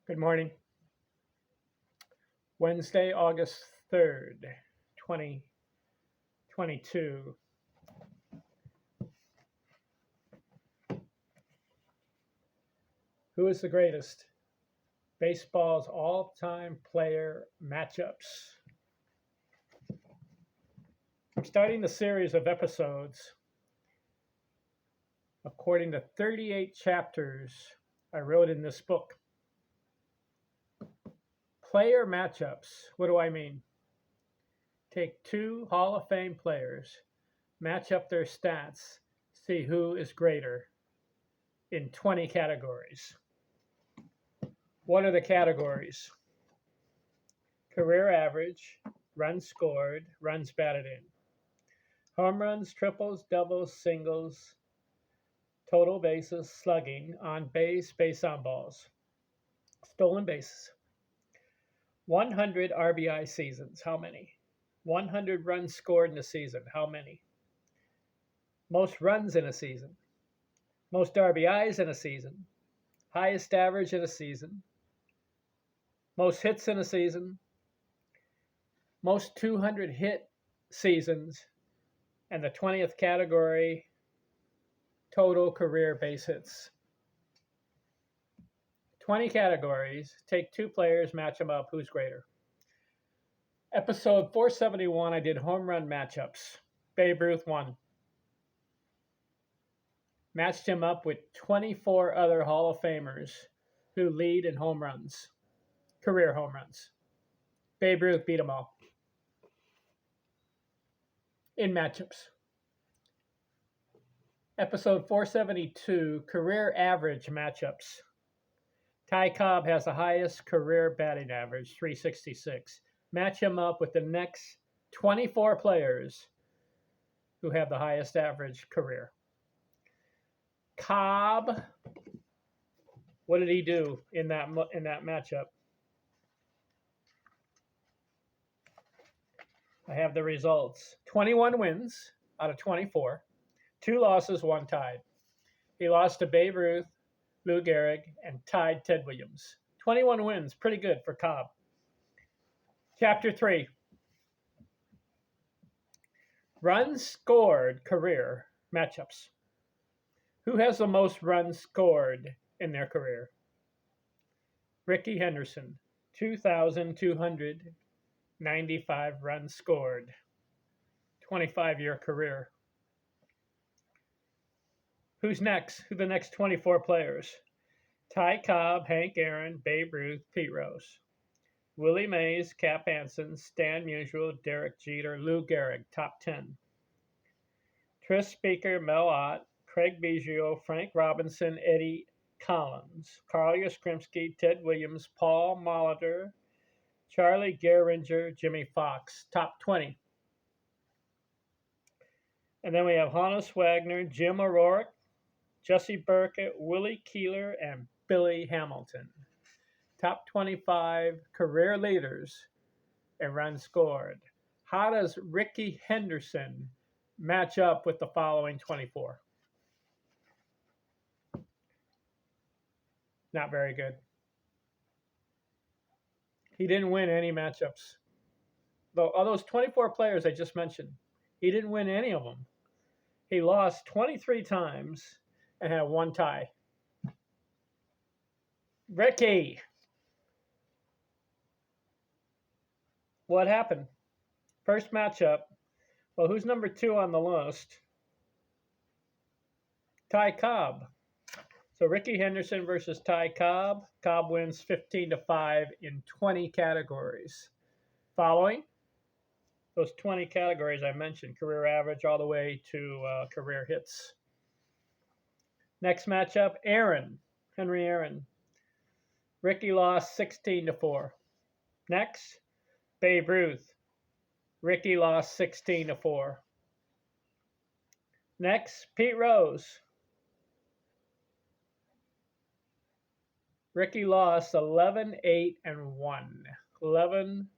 Good morning. Wednesday, August 3rd, 2022. Who is the greatest? Baseball's all time player matchups. I'm starting the series of episodes according to 38 chapters I wrote in this book. Player matchups. What do I mean? Take two Hall of Fame players, match up their stats, see who is greater in 20 categories. What are the categories? Career average, runs scored, runs batted in, home runs, triples, doubles, singles, total bases, slugging, on base, base on balls, stolen bases. 100 RBI seasons, how many? 100 runs scored in a season, how many? Most runs in a season, most RBIs in a season, highest average in a season, most hits in a season, most 200 hit seasons, and the 20th category, total career base hits. 20 categories, take two players, match them up, who's greater. Episode 471, I did home run matchups. Babe Ruth won. Matched him up with 24 other Hall of Famers who lead in home runs, career home runs. Babe Ruth beat them all in matchups. Episode 472, career average matchups. Ty Cobb has the highest career batting average, 366. Match him up with the next 24 players who have the highest average career. Cobb, what did he do in that matchup? I have the results. 21 wins out of 24, 2 losses, 1 tied. He lost to Babe Ruth, Lou Gehrig, and tied Ted Williams. 21 wins, pretty good for Cobb. Chapter 3. Runs scored career matchups. Who has the most runs scored in their career? Rickey Henderson, 2,295 runs scored, 25-year career. Who's next? Who are the next 24 players? Ty Cobb, Hank Aaron, Babe Ruth, Pete Rose. Willie Mays, Cap Anson, Stan Musial, Derek Jeter, Lou Gehrig, top 10. Tris Speaker, Mel Ott, Craig Biggio, Frank Robinson, Eddie Collins, Carl Yastrzemski, Ted Williams, Paul Molitor, Charlie Gehringer, Jimmy Fox, top 20. And then we have Honus Wagner, Jim O'Rourke, Jesse Burkett, Willie Keeler, and Billy Hamilton. Top 25 career leaders in runs scored. How does Rickey Henderson match up with the following 24? Not very good. He didn't win any matchups. Though of those 24 players I just mentioned, he didn't win any of them. He lost 23 times and had 1 tie. Rickey, what happened? First matchup. Well, who's number 2 on the list? Ty Cobb. So Rickey Henderson versus Ty Cobb. Cobb wins 15-5 in 20 categories. Following those 20 categories I mentioned, career average all the way to career hits. Next matchup, Henry Aaron. Rickey lost 16-4. Next, Babe Ruth. Rickey lost 16-4. Next, Pete Rose. Rickey lost 11-8 and 1. 11.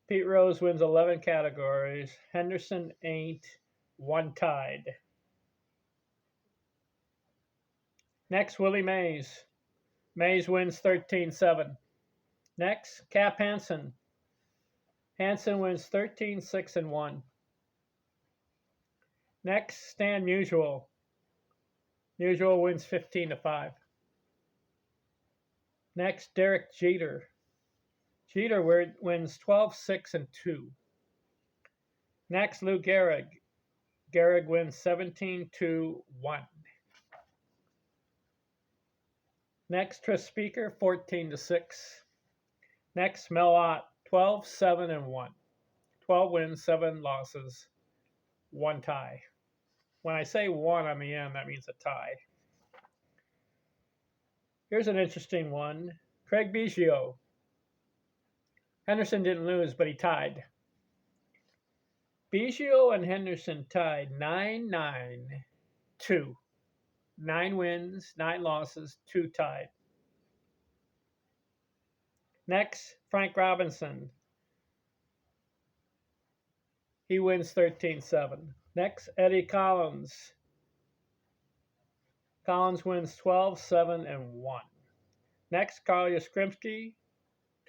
Pete Rose wins 11 categories. Henderson 8, 1 tied. Next, Willie Mays. Mays wins 13-7. Next, Cap Hansen. Hansen wins 13-6-1. Next, Stan Musial. Musial wins 15-5. Next, Derek Jeter. Jeter wins 12-6-2. Next, Lou Gehrig. Gehrig wins 17-1. Next, Tris Speaker, 14-6. Next, Mel Ott, 12-7-1. 12 wins, 7 losses, 1 tie. When I say 1 on the end, that means a tie. Here's an interesting one. Craig Biggio. Henderson didn't lose, but he tied. Biggio and Henderson tied 9-9-2. 9 wins, 9 losses, 2 tied. Next, Frank Robinson. He wins 13-7. Next, Eddie Collins. Collins wins 12-7-1. Next, Carl Yastrzemski,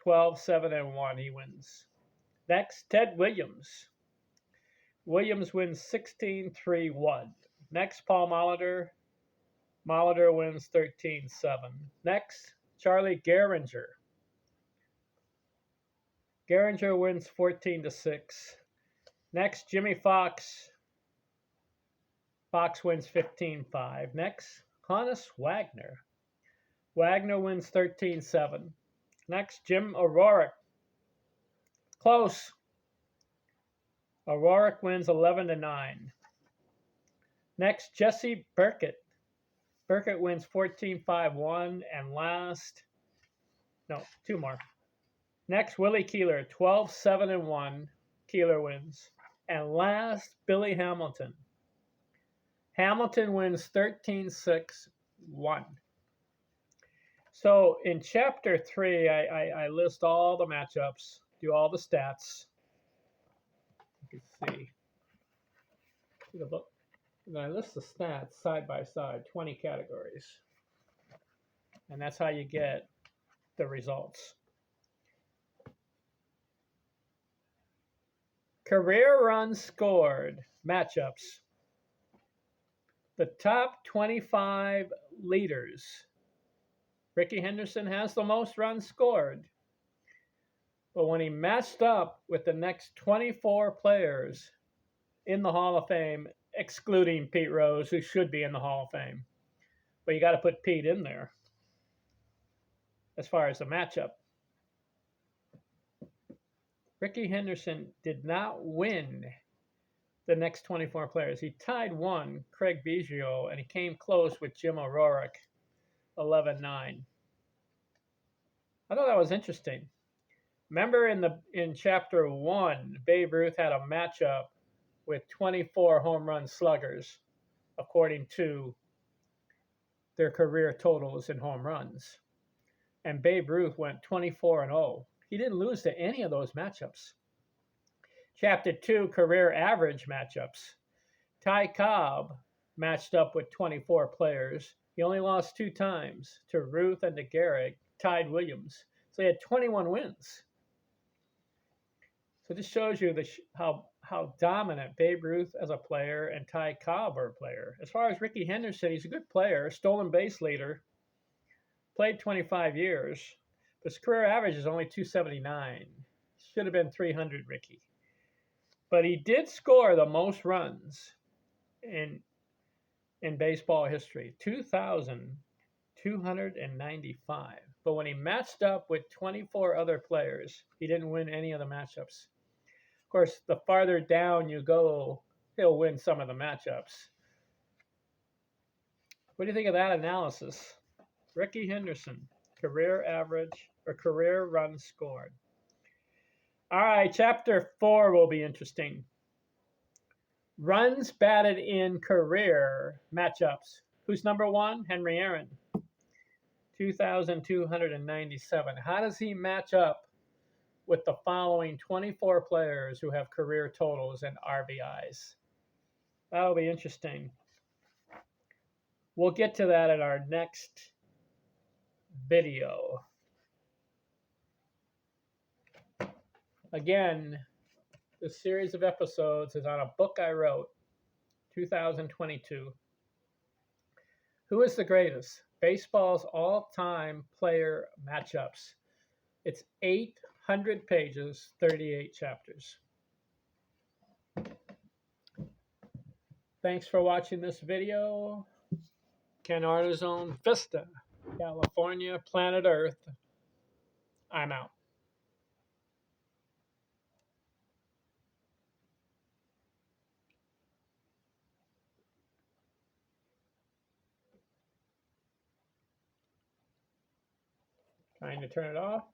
12-7-1. He wins. Next, Ted Williams. Williams wins 16-3-1. Next, Paul Molitor. Molitor wins 13-7. Next, Charlie Gehringer. Gehringer wins 14-6. Next, Jimmy Fox. Fox wins 15-5. Next, Honus Wagner. Wagner wins 13-7. Next, Jim O'Rourke. Close. O'Rourke wins 11-9. Next, Jesse Burkett. Burkett wins 14-5-1. And last, no, 2 more. Next, Willie Keeler, 12-7-1. Keeler wins. And last, Billy Hamilton. Hamilton wins 13-6-1. So in chapter 3, I list all the matchups, do all the stats. You can see. And I list the stats side by side, 20 categories. And that's how you get the results. Career runs scored matchups. The top 25 leaders. Rickey Henderson has the most runs scored. But when he matched up with the next 24 players in the Hall of Fame, excluding Pete Rose, who should be in the Hall of Fame, but you got to put Pete in there as far as the matchup. Rickey Henderson did not win the next 24 players. He tied 1, Craig Biggio, and he came close with Jim O'Rourke, 11-9. I thought that was interesting. Remember in chapter 1, Babe Ruth had a matchup with 24 home run sluggers, according to their career totals in home runs. And Babe Ruth went 24-0. He didn't lose to any of those matchups. Chapter 2, career average matchups. Ty Cobb matched up with 24 players. He only lost 2 times, to Ruth and to Gehrig, tied Williams. So he had 21 wins. So this shows you how dominant Babe Ruth as a player and Ty Cobb are a player. As far as Rickey Henderson, he's a good player, stolen base leader, played 25 years, but his career average is only 279. Should have been 300, Rickey. But he did score the most runs in baseball history, 2,295. But when he matched up with 24 other players, he didn't win any of the matchups. Of course, the farther down you go, he'll win some of the matchups. What do you think of that analysis? Rickey Henderson, career average or career runs scored. All right, chapter 4 will be interesting. Runs batted in career matchups. Who's number 1? Henry Aaron, 2,297. How does he match up with the following 24 players who have career totals and RBIs? That'll be interesting. We'll get to that in our next video. Again, this series of episodes is on a book I wrote, 2022. Who is the greatest? Baseball's all-time player matchups. It's 800 pages, 38 chapters. Thanks for watching this video. Ken Artizone, Vista, California, planet Earth. I'm out. Trying to turn it off.